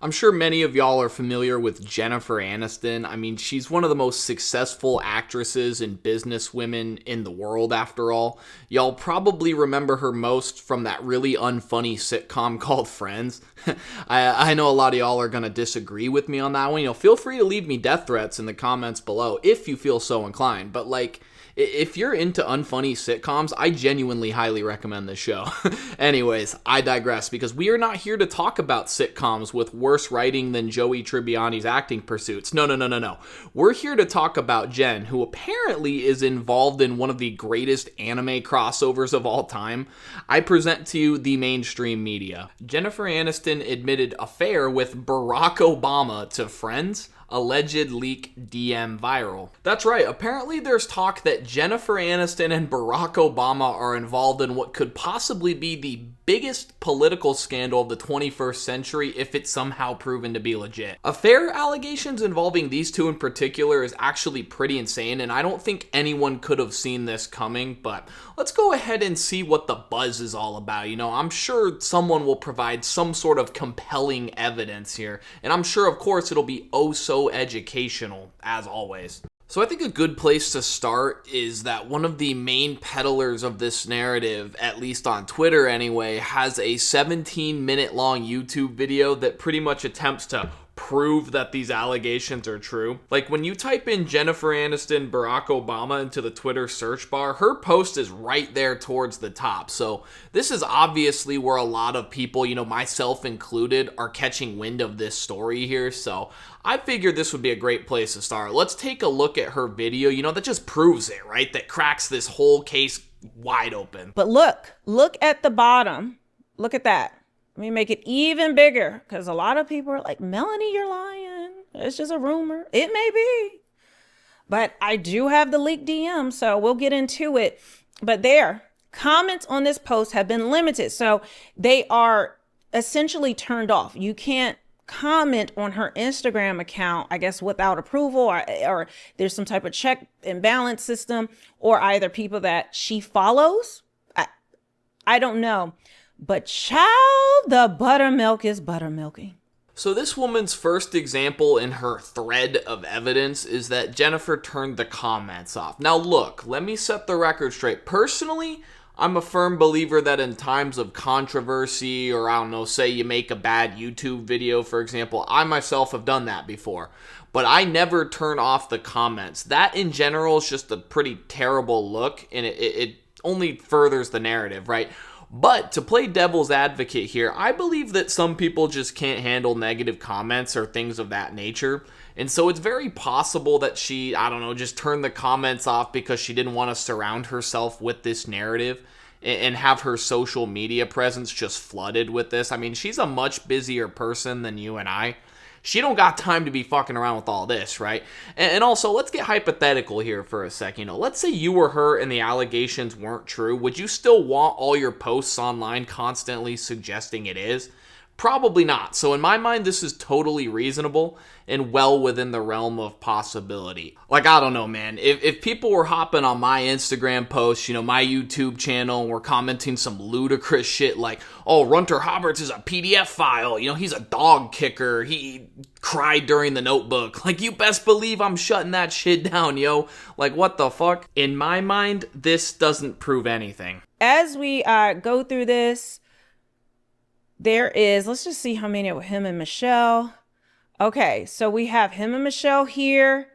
I'm sure many of y'all are familiar with Jennifer Aniston. I mean, she's one of the most successful actresses and businesswomen in the world, after all. Y'all probably remember her most from that really unfunny sitcom called Friends. I know a lot of y'all are going to disagree with me on that one. Feel free to leave me death threats in the comments below if you feel so inclined. But if you're into unfunny sitcoms, I genuinely highly recommend this show. Anyways, I digress, because we are not here to talk about sitcoms with worse writing than Joey Tribbiani's acting pursuits. No. We're here to talk about Jen, who apparently is involved in one of the greatest anime crossovers of all time. I present to you the mainstream media. Jennifer Aniston admitted affair with Barack Obama to Friends. Alleged leak DM viral. That's right, apparently there's talk that Jennifer Aniston and Barack Obama are involved in what could possibly be the biggest political scandal of the 21st century if it's somehow proven to be legit. Affair allegations involving these two in particular is actually pretty insane, and I don't think anyone could have seen this coming, but let's go ahead and see what the buzz is all about. I'm sure someone will provide some sort of compelling evidence here, and I'm sure, of course, it'll be oh so educational, as always. So I think a good place to start is that one of the main peddlers of this narrative, at least on Twitter anyway, has a 17-minute long YouTube video that pretty much attempts to prove that these allegations are true. Like, when you type in Jennifer Aniston, Barack Obama into the Twitter search bar, her post is right there towards the top. So this is obviously where a lot of people, myself included, are catching wind of this story here. So I figured this would be a great place to start. Let's take a look at her video, that just proves it, right? That cracks this whole case wide open. But look at the bottom. Look at that. Let me make it even bigger, because a lot of people are like, Melanie, you're lying. It's just a rumor. It may be. But I do have the leaked DM, so we'll get into it. But comments on this post have been limited. So they are essentially turned off. You can't comment on her Instagram account, I guess, without approval, or there's some type of check and balance system, or either people that she follows. I don't know. But child, the buttermilk is buttermilky. So this woman's first example in her thread of evidence is that Jennifer turned the comments off. Now look, let me set the record straight. Personally, I'm a firm believer that in times of controversy, or I don't know, say you make a bad YouTube video, for example, I myself have done that before. But I never turn off the comments. That in general is just a pretty terrible look, and it only furthers the narrative, right? But to play devil's advocate here, I believe that some people just can't handle negative comments or things of that nature. And so it's very possible that she, just turned the comments off because she didn't want to surround herself with this narrative and have her social media presence just flooded with this. I mean, she's a much busier person than you and I. She don't got time to be fucking around with all this, right? And also, let's get hypothetical here for a second. Let's say you were her and the allegations weren't true. Would you still want all your posts online constantly suggesting it is? Probably not. So in my mind, this is totally reasonable and well within the realm of possibility. Like, I don't know, man. If people were hopping on my Instagram posts, my YouTube channel, and were commenting some ludicrous shit like, oh, Runter Roberts is a PDF file. He's a dog kicker. He cried during The Notebook. Like, you best believe I'm shutting that shit down, yo. Like, what the fuck? In my mind, this doesn't prove anything. As we go through this, let's just see how many with him and Michelle. Okay, so we have him and Michelle here.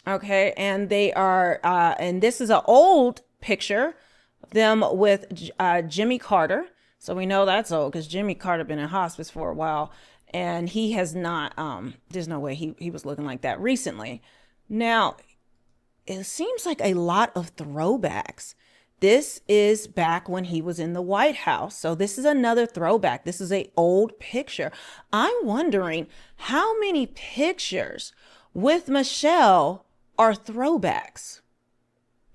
Okay, and they are, and this is an old picture of them with Jimmy Carter. So we know that's old because Jimmy Carter been in hospice for a while, and he has not, there's no way he was looking like that recently. Now, it seems like a lot of throwbacks. This is back when he was in the White House. So this is another throwback. This is an old picture. I'm wondering how many pictures with Michelle are throwbacks.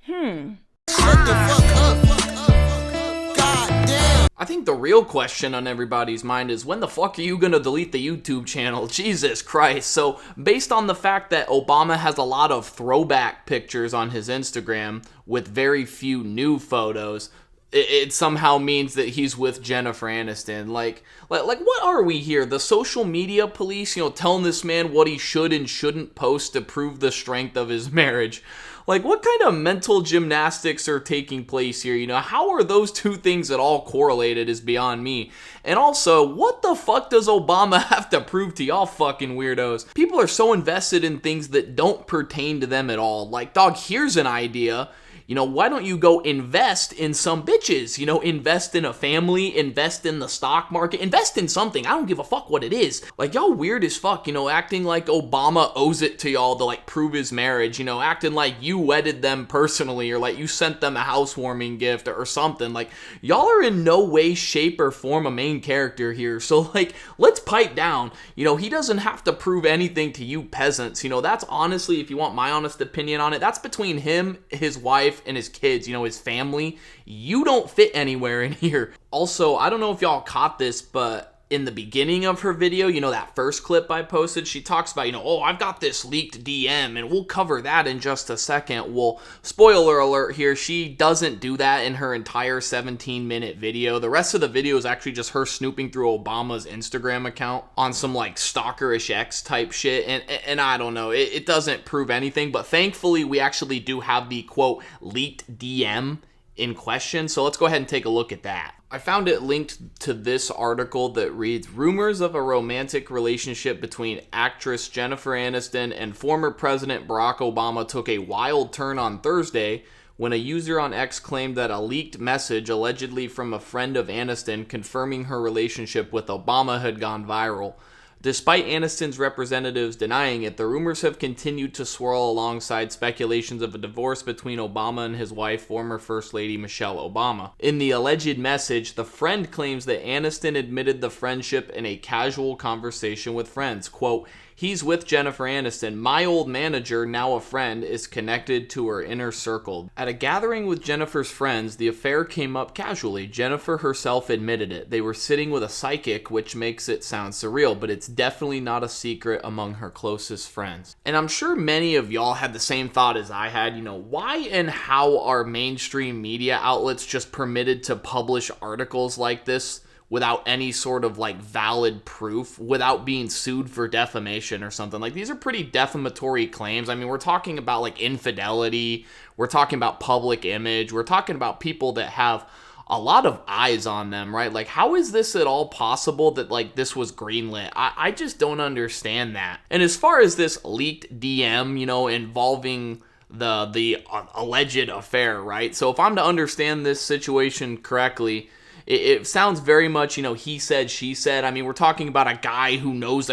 Shut the fuck up. God damn. I think the real question on everybody's mind is, when the fuck are you gonna delete the YouTube channel? Jesus Christ. So based on the fact that Obama has a lot of throwback pictures on his Instagram with very few new photos, it somehow means that he's with Jennifer Aniston. Like what are we here? The social media police, telling this man what he should and shouldn't post to prove the strength of his marriage. Like, what kind of mental gymnastics are taking place here? How are those two things at all correlated is beyond me. And also, what the fuck does Obama have to prove to y'all fucking weirdos? People are so invested in things that don't pertain to them at all. Like, dog, here's an idea. Why don't you go invest in some bitches? Invest in a family, invest in the stock market, invest in something. I don't give a fuck what it is. Like, y'all weird as fuck, acting like Obama owes it to y'all to, like, prove his marriage, acting like you wedded them personally or like you sent them a housewarming gift or something. Like, y'all are in no way, shape, or form a main character here. So, like, let's pipe down. He doesn't have to prove anything to you peasants. That's honestly, if you want my honest opinion on it, that's between him, his wife, and his kids, his family. You don't fit anywhere in here. Also, I don't know if y'all caught this, but in the beginning of her video, that first clip I posted, she talks about, oh, I've got this leaked DM, and we'll cover that in just a second. Well, spoiler alert here, she doesn't do that in her entire 17-minute video. The rest of the video is actually just her snooping through Obama's Instagram account on some, like, stalkerish X type shit, and I don't know, it doesn't prove anything, but thankfully we actually do have the, quote, leaked DM in question, so let's go ahead and take a look at that. I found it linked to this article that reads, rumors of a romantic relationship between actress Jennifer Aniston and former President Barack Obama took a wild turn on Thursday when a user on X claimed that a leaked message allegedly from a friend of Aniston confirming her relationship with Obama had gone viral. Despite Aniston's representatives denying it, the rumors have continued to swirl alongside speculations of a divorce between Obama and his wife, former First Lady Michelle Obama. In the alleged message, the friend claims that Aniston admitted the friendship in a casual conversation with friends. Quote, he's with Jennifer Aniston. My old manager, now a friend, is connected to her inner circle. At a gathering with Jennifer's friends, the affair came up casually. Jennifer herself admitted it. They were sitting with a psychic, which makes it sound surreal, but it's definitely not a secret among her closest friends. And I'm sure many of y'all had the same thought as I had. Why and how are mainstream media outlets just permitted to publish articles like this without any sort of, like, valid proof, without being sued for defamation or something? Like, these are pretty defamatory claims. I mean, we're talking about, like, infidelity, we're talking about public image, we're talking about people that have a lot of eyes on them, right? Like, how is this at all possible that, like, this was greenlit? I just don't understand that. And as far as this leaked DM, involving the alleged affair, right? So if I'm to understand this situation correctly, it sounds very much, he said, she said. I mean, we're talking about a guy who knows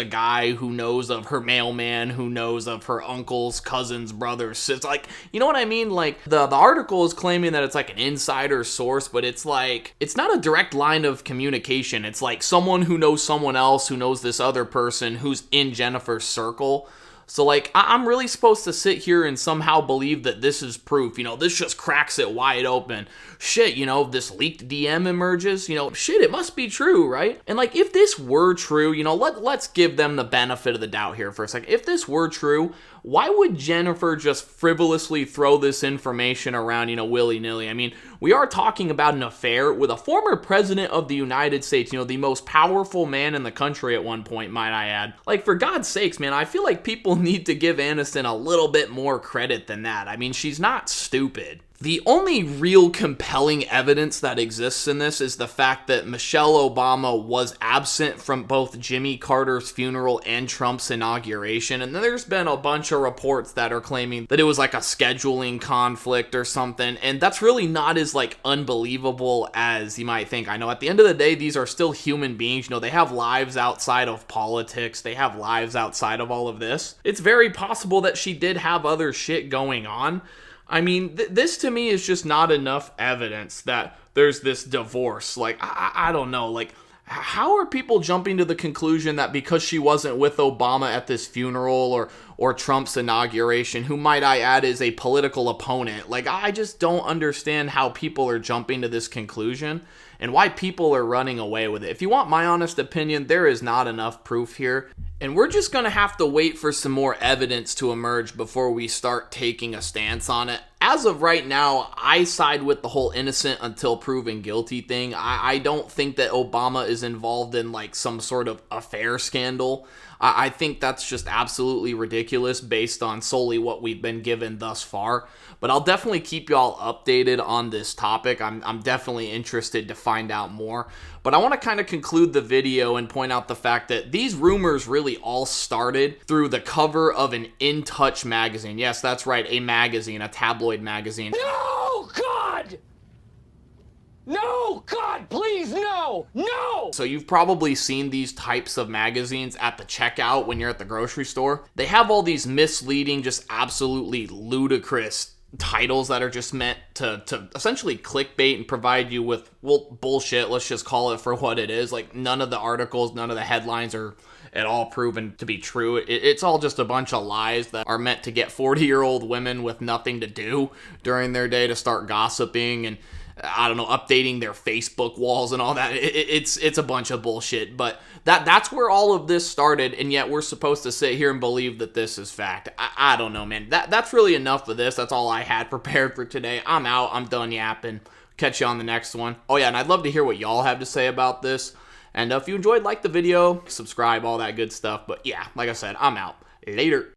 of her mailman, who knows of her uncles, cousins, brothers, sisters. Like, you know what I mean? Like, the article is claiming that it's like an insider source, but it's like, it's not a direct line of communication. It's like someone who knows someone else who knows this other person who's in Jennifer's circle. So, like, I'm really supposed to sit here and somehow believe that this is proof. This just cracks it wide open. Shit, this leaked DM emerges. Shit, it must be true, right? And, like, if this were true, let's give them the benefit of the doubt here for a second. If this were true, why would Jennifer just frivolously throw this information around, willy-nilly? I mean, we are talking about an affair with a former president of the United States, the most powerful man in the country at one point, might I add. Like, for God's sakes, man, I feel like people need to give Aniston a little bit more credit than that. I mean, she's not stupid. The only real compelling evidence that exists in this is the fact that Michelle Obama was absent from both Jimmy Carter's funeral and Trump's inauguration. And then there's been a bunch of reports that are claiming that it was like a scheduling conflict or something. And that's really not as, like, unbelievable as you might think. I know at the end of the day, these are still human beings. They have lives outside of politics. They have lives outside of all of this. It's very possible that she did have other shit going on. I mean, this to me is just not enough evidence that there's this divorce. Like, I don't know. Like, how are people jumping to the conclusion that because she wasn't with Obama at this funeral or Trump's inauguration, who might I add is a political opponent? Like, I just don't understand how people are jumping to this conclusion and why people are running away with it. If you want my honest opinion, there is not enough proof here. And we're just going to have to wait for some more evidence to emerge before we start taking a stance on it. as of right now, I side with the whole innocent until proven guilty thing. I don't think that Obama is involved in like some sort of affair scandal. I think that's just absolutely ridiculous based on solely what we've been given thus far. But I'll definitely keep y'all updated on this topic. I'm definitely interested to find out more. But I want to kind of conclude the video and point out the fact that these rumors really all started through the cover of an In Touch magazine. Yes, that's right, a magazine, a tabloid magazine. No, God! No, God, please, no! No! So you've probably seen these types of magazines at the checkout when you're at the grocery store. They have all these misleading, just absolutely ludicrous titles that are just meant to essentially clickbait and provide you with, well, bullshit. Let's just call it for what it is. Like, none of the articles, none of the headlines are at all proven to be true. It's all just a bunch of lies that are meant to get 40-year-old women with nothing to do during their day to start gossiping and, I don't know, updating their Facebook walls and all that. It's a bunch of bullshit, but that's where all of this started, and yet we're supposed to sit here and believe that this is fact. I don't know, man. That's really enough of this. That's all I had prepared for today. I'm out. I'm done yapping. Catch you on the next one. Oh yeah, and I'd love to hear what y'all have to say about this. And if you enjoyed, like the video, subscribe, all that good stuff. But yeah, like I said, I'm out. Later.